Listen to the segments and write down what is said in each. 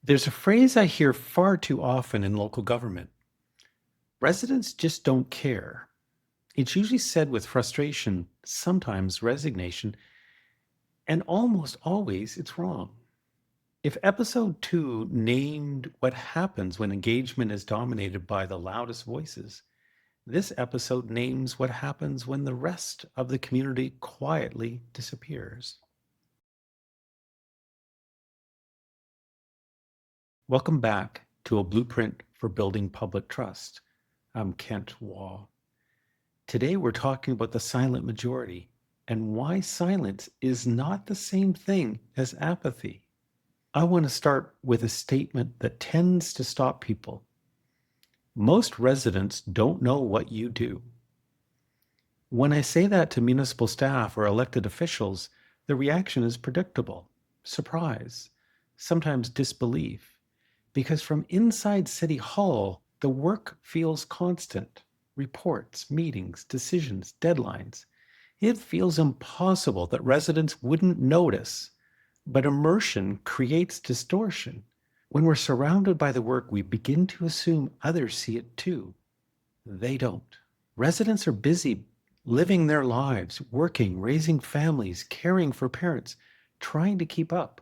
There's a phrase I hear far too often in local government. Residents just don't care. It's usually said with frustration, sometimes resignation, and almost always it's wrong. If episode 2 named what happens when engagement is dominated by the loudest voices, this episode names what happens when the rest of the community quietly disappears. Welcome back to A Blueprint for Building Public Trust. I'm Kent Waugh. Today we're talking about the silent majority and why silence is not the same thing as apathy. I want to start with a statement that tends to stop people. Most residents don't know what you do. When I say that to municipal staff or elected officials, the reaction is predictable: surprise, sometimes disbelief, because from inside City Hall, the work feels constant. Reports, meetings, decisions, deadlines. It feels impossible that residents wouldn't notice, but immersion creates distortion. When we're surrounded by the work, we begin to assume others see it too. They don't. Residents are busy living their lives, working, raising families, caring for parents, trying to keep up.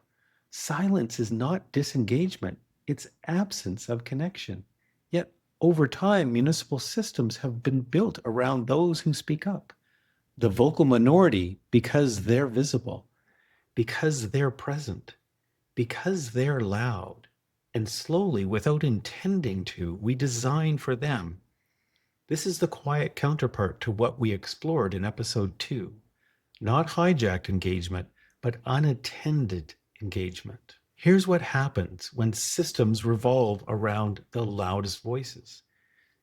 Silence is not disengagement, it's absence of connection. Yet, over time, municipal systems have been built around those who speak up. The vocal minority, because they're visible, because they're present, because they're loud. And slowly, without intending to, we design for them. This is the quiet counterpart to what we explored in episode 2. Not hijacked engagement, but unattended engagement. Here's what happens when systems revolve around the loudest voices.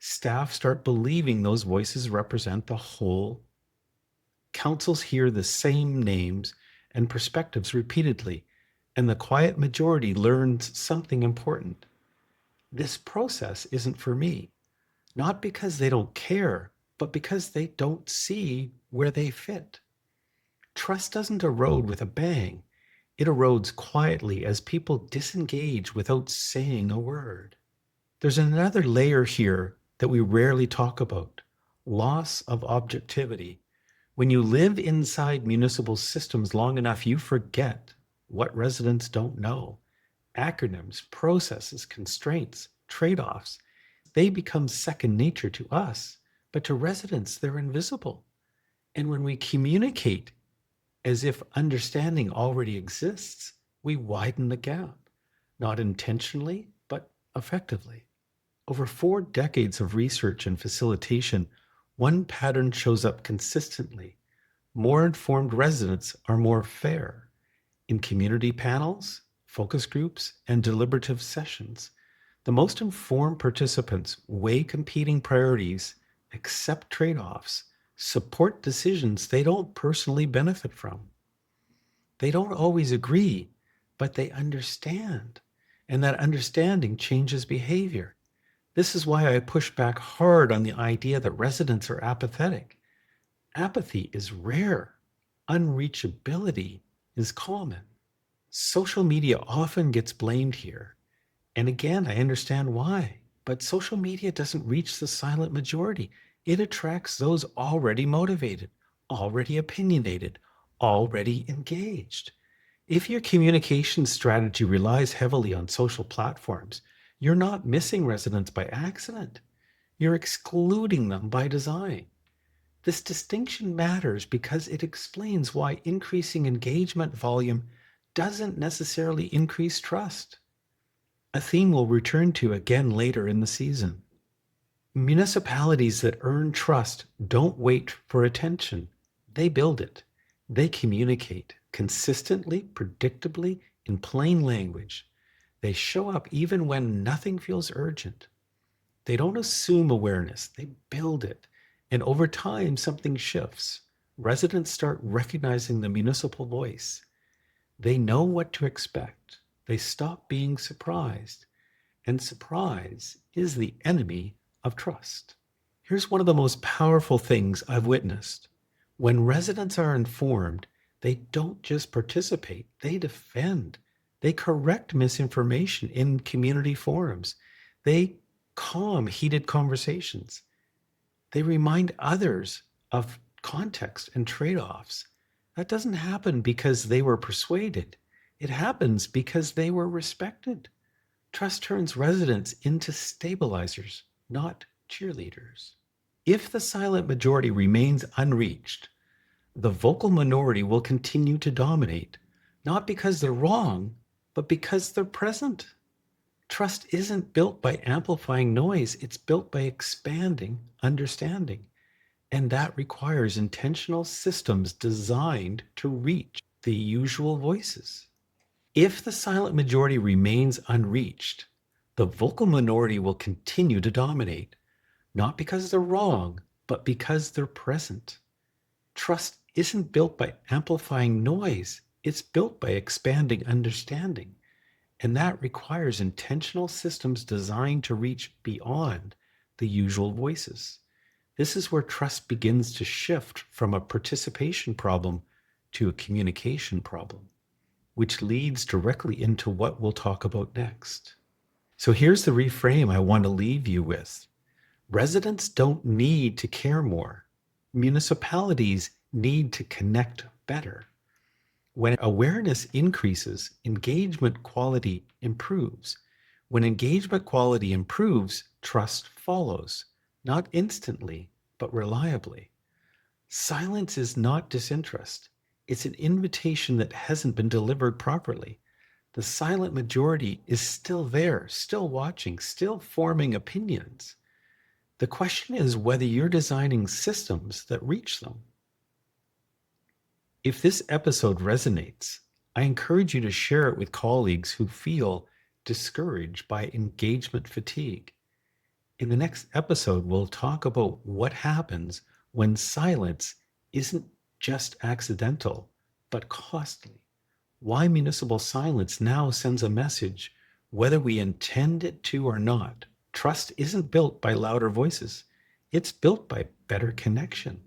Staff start believing those voices represent the whole. Councils hear the same names and perspectives repeatedly, and the quiet majority learns something important. This process isn't for me, not because they don't care, but because they don't see where they fit. Trust doesn't erode with a bang. It erodes quietly as people disengage without saying a word. There's another layer here that we rarely talk about: loss of objectivity. When you live inside municipal systems long enough, you forget what residents don't know. Acronyms, processes, constraints, trade-offs, they become second nature to us, but to residents, they're invisible. And when we communicate as if understanding already exists, we widen the gap, not intentionally, but effectively. Over 4 decades of research and facilitation, one pattern shows up consistently. More informed residents are more fair. In community panels, focus groups, and deliberative sessions, the most informed participants weigh competing priorities, accept trade-offs, support decisions they don't personally benefit from. They don't always agree, but they understand, and that understanding changes behavior. This is why I push back hard on the idea that residents are apathetic. Apathy is rare. Unreachability is common. Social media often gets blamed here. And again, I understand why. But social media doesn't reach the silent majority. It attracts those already motivated, already opinionated, already engaged. If your communication strategy relies heavily on social platforms, you're not missing residents by accident. You're excluding them by design. This distinction matters because it explains why increasing engagement volume doesn't necessarily increase trust. A theme we'll return to again later in the season. Municipalities that earn trust don't wait for attention. They build it. They communicate consistently, predictably, in plain language. They show up even when nothing feels urgent. They don't assume awareness, they build it. And over time, something shifts. Residents start recognizing the municipal voice. They know what to expect. They stop being surprised. And surprise is the enemy of trust. Here's one of the most powerful things I've witnessed. When residents are informed, they don't just participate, they defend. They correct misinformation in community forums. They calm heated conversations. They remind others of context and trade offs. That doesn't happen because they were persuaded, it happens because they were respected. Trust turns residents into stabilizers, not cheerleaders. If the silent majority remains unreached, the vocal minority will continue to dominate, not because they're wrong, but because they're present. Trust isn't built by amplifying noise, it's built by expanding understanding. And that requires intentional systems designed to reach the usual voices. If the silent majority remains unreached, the vocal minority will continue to dominate, not because they're wrong, but because they're present. Trust isn't built by amplifying noise, it's built by expanding understanding. And that requires intentional systems designed to reach beyond the usual voices. This is where trust begins to shift from a participation problem to a communication problem, which leads directly into what we'll talk about next. So here's the reframe I want to leave you with. Residents don't need to care more. Municipalities need to connect better. When awareness increases, engagement quality improves. When engagement quality improves, trust follows, not instantly, but reliably. Silence is not disinterest. It's an invitation that hasn't been delivered properly. The silent majority is still there, still watching, still forming opinions. The question is whether you're designing systems that reach them. If this episode resonates, I encourage you to share it with colleagues who feel discouraged by engagement fatigue. In the next episode, we'll talk about what happens when silence isn't just accidental, but costly. Why municipal silence now sends a message, whether we intend it to or not. Trust isn't built by louder voices. It's built by better connection.